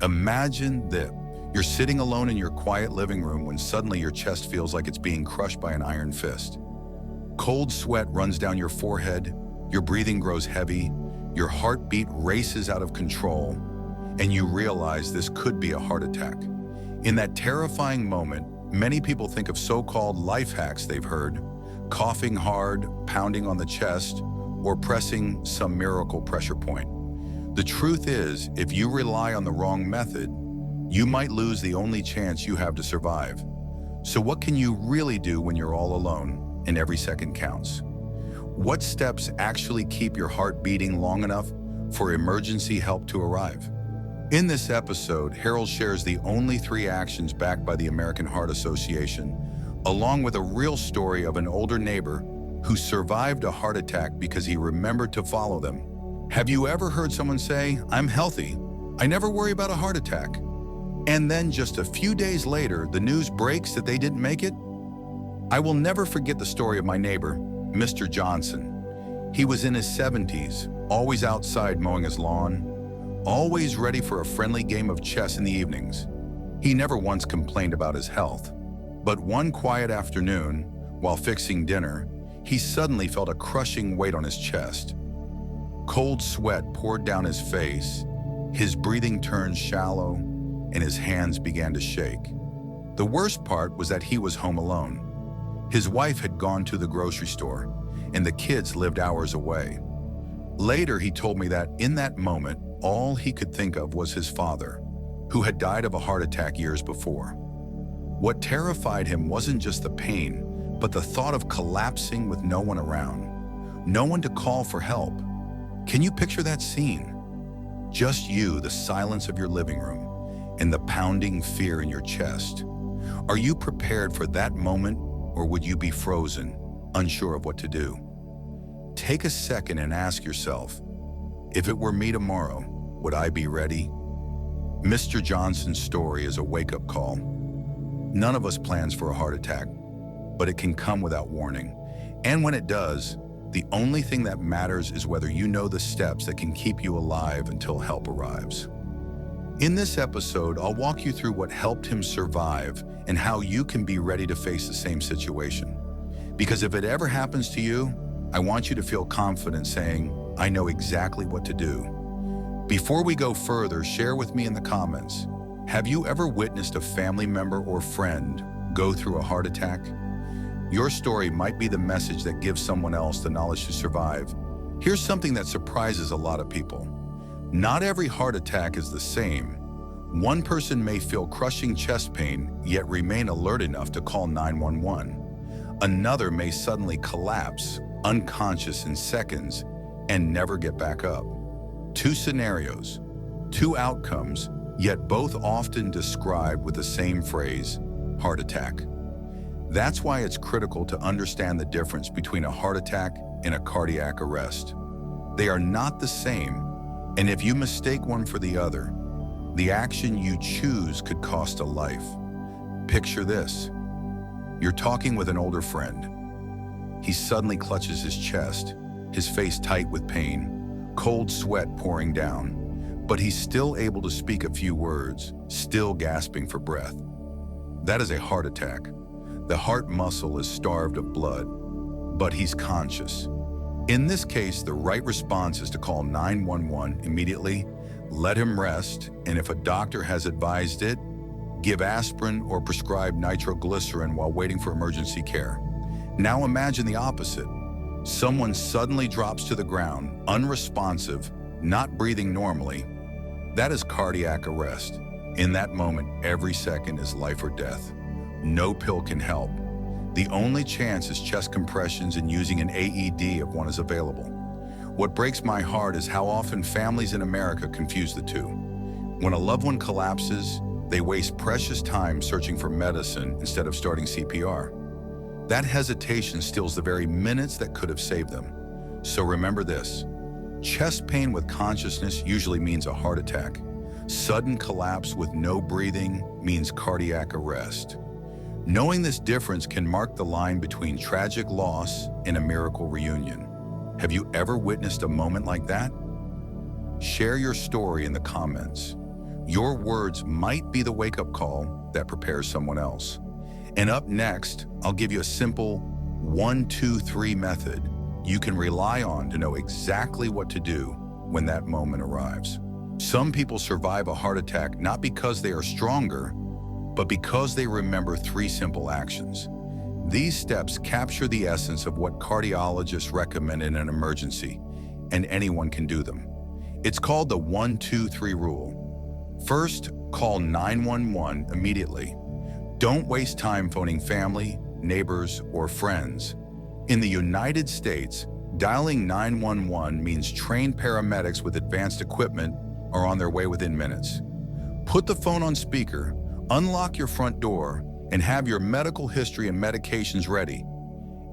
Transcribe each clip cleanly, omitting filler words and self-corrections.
Imagine that you're sitting alone in your quiet living room when suddenly your chest feels like it's being crushed by an iron fist. Cold sweat runs down your forehead, your breathing grows heavy, your heartbeat races out of control, and you realize this could be a heart attack. In that terrifying moment, many people think of so-called life hacks they've heard, coughing hard, pounding on the chest, or pressing some miracle pressure point. The truth is, if you rely on the wrong method, you might lose the only chance you have to survive. So what can you really do when you're all alone and every second counts? What steps actually keep your heart beating long enough for emergency help to arrive? In this episode, Harold shares the only 3 actions backed by the American Heart Association, along with a real story of an older neighbor who survived a heart attack because he remembered to follow them. Have you ever heard someone say, "I'm healthy, I never worry about a heart attack," and then just a few days later, the news breaks that they didn't make it? I will never forget the story of my neighbor, Mr. Johnson. He was in his 70s, always outside mowing his lawn, always ready for a friendly game of chess in the evenings. He never once complained about his health. But one quiet afternoon, while fixing dinner, he suddenly felt a crushing weight on his chest. Cold sweat poured down his face, his breathing turned shallow, and his hands began to shake. The worst part was that he was home alone. His wife had gone to the grocery store, and the kids lived hours away. Later, he told me that in that moment, all he could think of was his father, who had died of a heart attack years before. What terrified him wasn't just the pain, but the thought of collapsing with no one around, no one to call for help. Can you picture that scene? Just you, the silence of your living room, and the pounding fear in your chest. Are you prepared for that moment, or would you be frozen, unsure of what to do? Take a second and ask yourself, if it were me tomorrow, would I be ready? Mr. Johnson's story is a wake-up call. None of us plans for a heart attack, but it can come without warning. And when it does, the only thing that matters is whether you know the steps that can keep you alive until help arrives. In this episode, I'll walk you through what helped him survive and how you can be ready to face the same situation. Because if it ever happens to you, I want you to feel confident saying, "I know exactly what to do." Before we go further, share with me in the comments, have you ever witnessed a family member or friend go through a heart attack? Your story might be the message that gives someone else the knowledge to survive. Here's something that surprises a lot of people. Not every heart attack is the same. One person may feel crushing chest pain, yet remain alert enough to call 911. Another may suddenly collapse, unconscious in seconds, and never get back up. 2 scenarios, 2 outcomes, yet both often described with the same phrase, heart attack. That's why it's critical to understand the difference between a heart attack and a cardiac arrest. They are not the same, and if you mistake one for the other, the action you choose could cost a life. Picture this. You're talking with an older friend. He suddenly clutches his chest, his face tight with pain, cold sweat pouring down, but he's still able to speak a few words, still gasping for breath. That is a heart attack. The heart muscle is starved of blood, but he's conscious. In this case, the right response is to call 911 immediately, let him rest, and if a doctor has advised it, give aspirin or prescribe nitroglycerin while waiting for emergency care. Now imagine the opposite. Someone suddenly drops to the ground, unresponsive, not breathing normally. That is cardiac arrest. In that moment, every second is life or death. No pill can help. The only chance is chest compressions and using an AED if one is available. What breaks my heart is how often families in America confuse the two. When a loved one collapses, they waste precious time searching for medicine instead of starting CPR. That hesitation steals the very minutes that could have saved them. So remember this, chest pain with consciousness usually means a heart attack. Sudden collapse with no breathing means cardiac arrest. Knowing this difference can mark the line between tragic loss and a miracle reunion. Have you ever witnessed a moment like that? Share your story in the comments. Your words might be the wake-up call that prepares someone else. And up next, I'll give you a simple 1, 2, 3 method you can rely on to know exactly what to do when that moment arrives. Some people survive a heart attack not because they are stronger, but because they remember 3 simple actions. These steps capture the essence of what cardiologists recommend in an emergency, and anyone can do them. It's called the 1, 2, 3 rule. First, call 911 immediately. Don't waste time phoning family, neighbors, or friends. In the United States, dialing 911 means trained paramedics with advanced equipment are on their way within minutes. Put the phone on speaker, unlock your front door, and have your medical history and medications ready.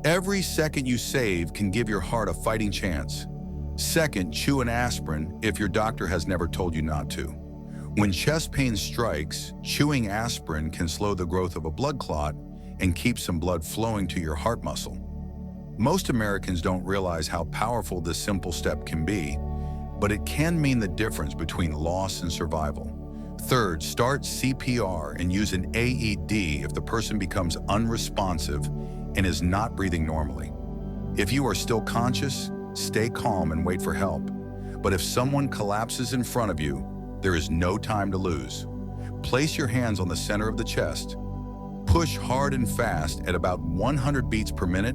Every second you save can give your heart a fighting chance. Second, chew an aspirin if your doctor has never told you not to. When chest pain strikes, chewing aspirin can slow the growth of a blood clot and keep some blood flowing to your heart muscle. Most Americans don't realize how powerful this simple step can be, but it can mean the difference between loss and survival. Third, start CPR and use an AED if the person becomes unresponsive and is not breathing normally. If you are still conscious, stay calm and wait for help. But if someone collapses in front of you, there is no time to lose. Place your hands on the center of the chest. Push hard and fast at about 100 beats per minute,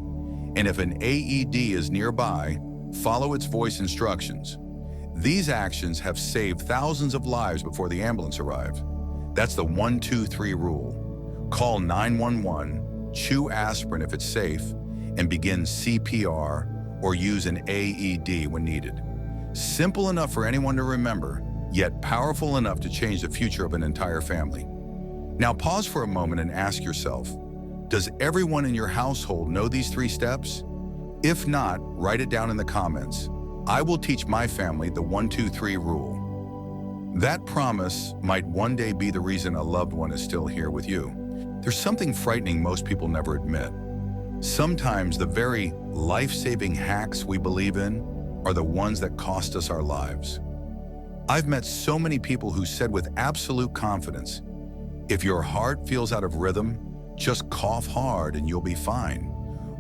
and if an AED is nearby, follow its voice instructions. These actions have saved thousands of lives before the ambulance arrived. That's the 1, 2, 3 rule. Call 911, chew aspirin if it's safe, and begin CPR or use an AED when needed. Simple enough for anyone to remember, yet powerful enough to change the future of an entire family. Now pause for a moment and ask yourself, does everyone in your household know these 3 steps? If not, write it down in the comments. I will teach my family the 1, 2, 3 rule. That promise might one day be the reason a loved one is still here with you. There's something frightening most people never admit. Sometimes the very life-saving hacks we believe in are the ones that cost us our lives. I've met so many people who said with absolute confidence, if your heart feels out of rhythm, just cough hard and you'll be fine,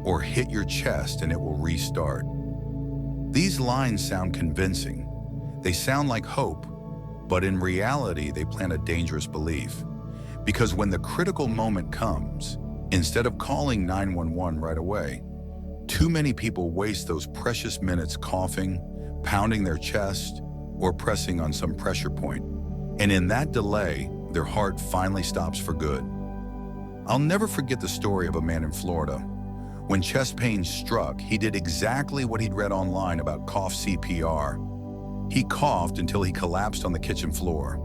or hit your chest and it will restart. These lines sound convincing. They sound like hope, but in reality, they plant a dangerous belief. Because when the critical moment comes, instead of calling 911 right away, too many people waste those precious minutes coughing, pounding their chest, or pressing on some pressure point. And in that delay, their heart finally stops for good. I'll never forget the story of a man in Florida. When chest pain struck, he did exactly what he'd read online about cough CPR. He coughed until he collapsed on the kitchen floor.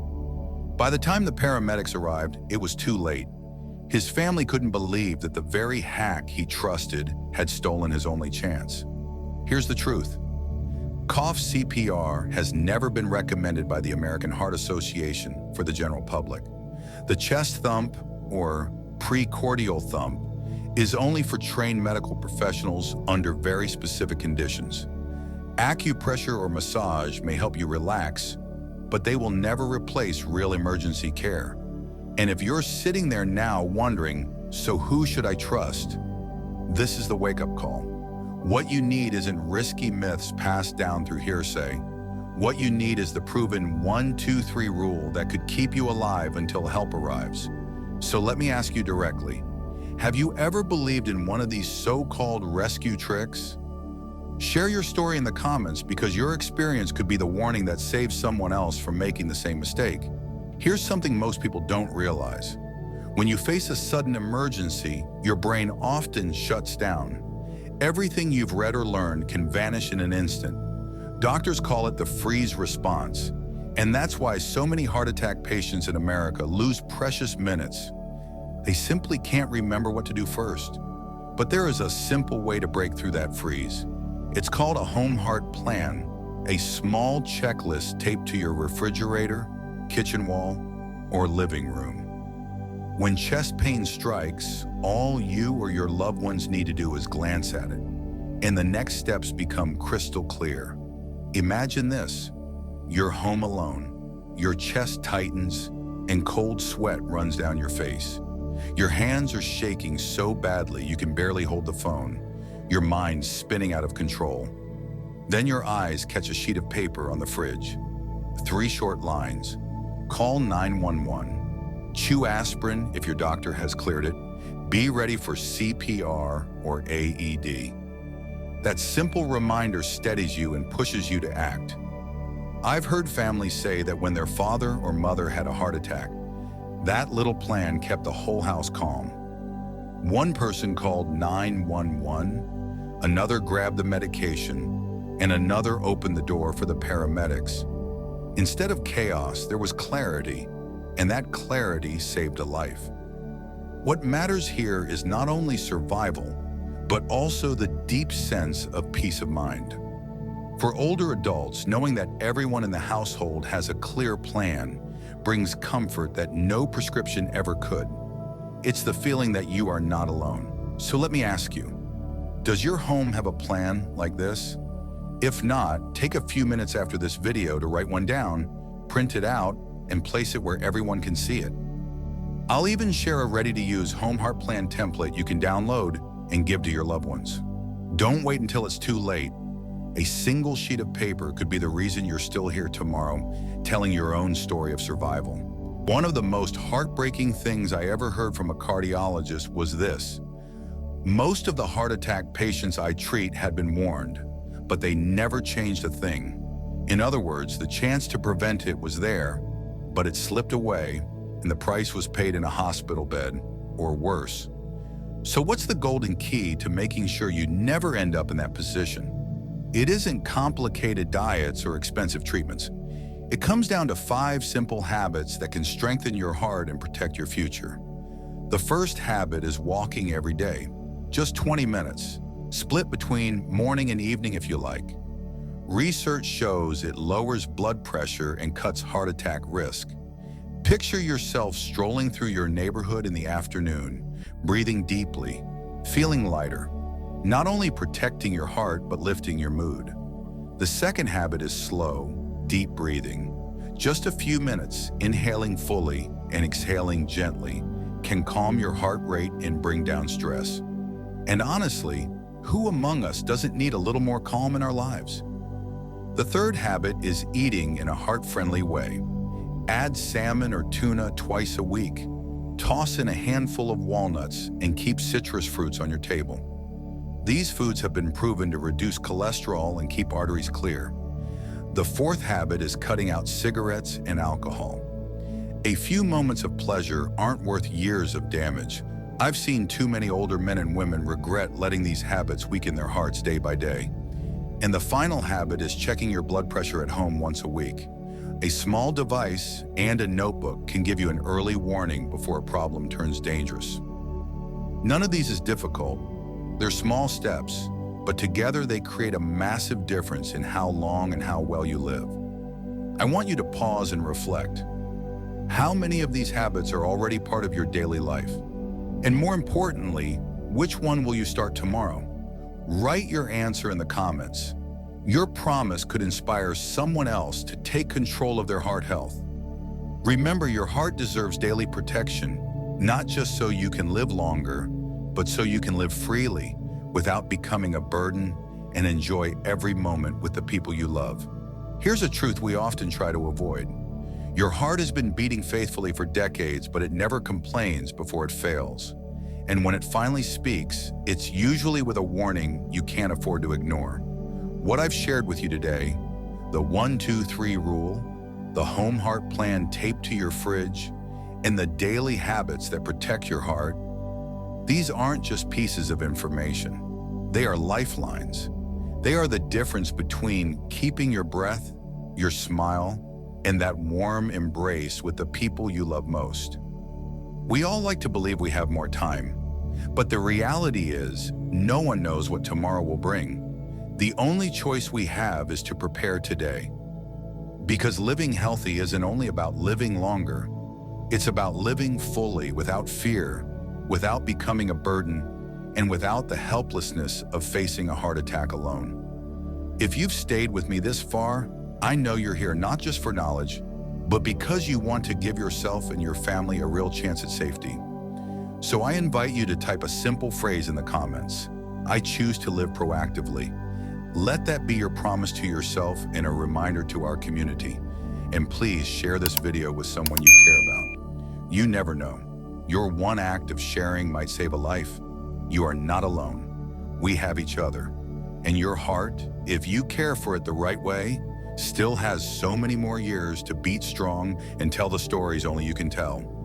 By the time the paramedics arrived, it was too late. His family couldn't believe that the very hack he trusted had stolen his only chance. Here's the truth. Cough CPR has never been recommended by the American Heart Association for the general public. The chest thump, or precordial thump, is only for trained medical professionals under very specific conditions. Acupressure or massage may help you relax, but they will never replace real emergency care. And if you're sitting there now wondering, so who should I trust? This is the wake-up call. What you need isn't risky myths passed down through hearsay. What you need is the proven 1, 2, 3 rule that could keep you alive until help arrives. So let me ask you directly, have you ever believed in one of these so-called rescue tricks? Share your story in the comments because your experience could be the warning that saves someone else from making the same mistake. Here's something most people don't realize. When you face a sudden emergency, your brain often shuts down. Everything you've read or learned can vanish in an instant. Doctors call it the freeze response, and that's why so many heart attack patients in America lose precious minutes. They simply can't remember what to do first. But there is a simple way to break through that freeze. It's called a home heart plan, a small checklist taped to your refrigerator, kitchen wall, or living room. When chest pain strikes, all you or your loved ones need to do is glance at it, and the next steps become crystal clear. Imagine this: you're home alone. your chest tightens and cold sweat runs down your face. Your hands are shaking so badly you can barely hold the phone, your mind spinning out of control. Then your eyes catch a sheet of paper on the fridge. 3 short lines. Call 911. Chew aspirin if your doctor has cleared it. Be ready for CPR or AED. That simple reminder steadies you and pushes you to act. I've heard families say that when their father or mother had a heart attack, that little plan kept the whole house calm. One person called 911, another grabbed the medication, and another opened the door for the paramedics. Instead of chaos, there was clarity, and that clarity saved a life. What matters here is not only survival, but also the deep sense of peace of mind. For older adults, knowing that everyone in the household has a clear plan brings comfort that no prescription ever could. It's the feeling that you are not alone. So let me ask you, does your home have a plan like this? If not, take a few minutes after this video to write one down, print it out, and place it where everyone can see it. I'll even share a ready-to-use Home Heart Plan template you can download and give to your loved ones. Don't wait until it's too late. A single sheet of paper could be the reason you're still here tomorrow, telling your own story of survival. One of the most heartbreaking things I ever heard from a cardiologist was this. Most of the heart attack patients I treat had been warned, but they never changed a thing. In other words, the chance to prevent it was there, but it slipped away, and the price was paid in a hospital bed, or worse. So what's the golden key to making sure you never end up in that position? It isn't complicated diets or expensive treatments. It comes down to 5 simple habits that can strengthen your heart and protect your future. The first habit is walking every day, just 20 minutes, split between morning and evening if you like. Research shows it lowers blood pressure and cuts heart attack risk. Picture yourself strolling through your neighborhood in the afternoon, breathing deeply, feeling lighter, not only protecting your heart but lifting your mood. The second habit is slow, deep breathing. Just a few minutes, inhaling fully and exhaling gently, can calm your heart rate and bring down stress. And honestly, who among us doesn't need a little more calm in our lives? The third habit is eating in a heart-friendly way. Add salmon or tuna twice a week. Toss in a handful of walnuts and keep citrus fruits on your table. These foods have been proven to reduce cholesterol and keep arteries clear. The fourth habit is cutting out cigarettes and alcohol. A few moments of pleasure aren't worth years of damage. I've seen too many older men and women regret letting these habits weaken their hearts day by day. And the final habit is checking your blood pressure at home once a week. A small device and a notebook can give you an early warning before a problem turns dangerous. None of these is difficult. They're small steps, but together they create a massive difference in how long and how well you live. I want you to pause and reflect. How many of these habits are already part of your daily life? And more importantly, which one will you start tomorrow? Write your answer in the comments. Your promise could inspire someone else to take control of their heart health. Remember, your heart deserves daily protection, not just so you can live longer, but so you can live freely without becoming a burden and enjoy every moment with the people you love. Here's a truth we often try to avoid. Your heart has been beating faithfully for decades, but it never complains before it fails. And when it finally speaks, it's usually with a warning you can't afford to ignore. What I've shared with you today, the 1-2-3 rule, the Home Heart Plan taped to your fridge, and the daily habits that protect your heart, these aren't just pieces of information. They are lifelines. They are the difference between keeping your breath, your smile, and that warm embrace with the people you love most. We all like to believe we have more time, but the reality is no one knows what tomorrow will bring. The only choice we have is to prepare today. Because living healthy isn't only about living longer, it's about living fully without fear, without becoming a burden, and without the helplessness of facing a heart attack alone. If you've stayed with me this far, I know you're here not just for knowledge, but because you want to give yourself and your family a real chance at safety. So I invite you to type a simple phrase in the comments. I choose to live proactively. Let that be your promise to yourself and a reminder to our community. And please share this video with someone you care about. You never know. Your one act of sharing might save a life. You are not alone. We have each other. And your heart, if you care for it the right way, still has so many more years to beat strong and tell the stories only you can tell.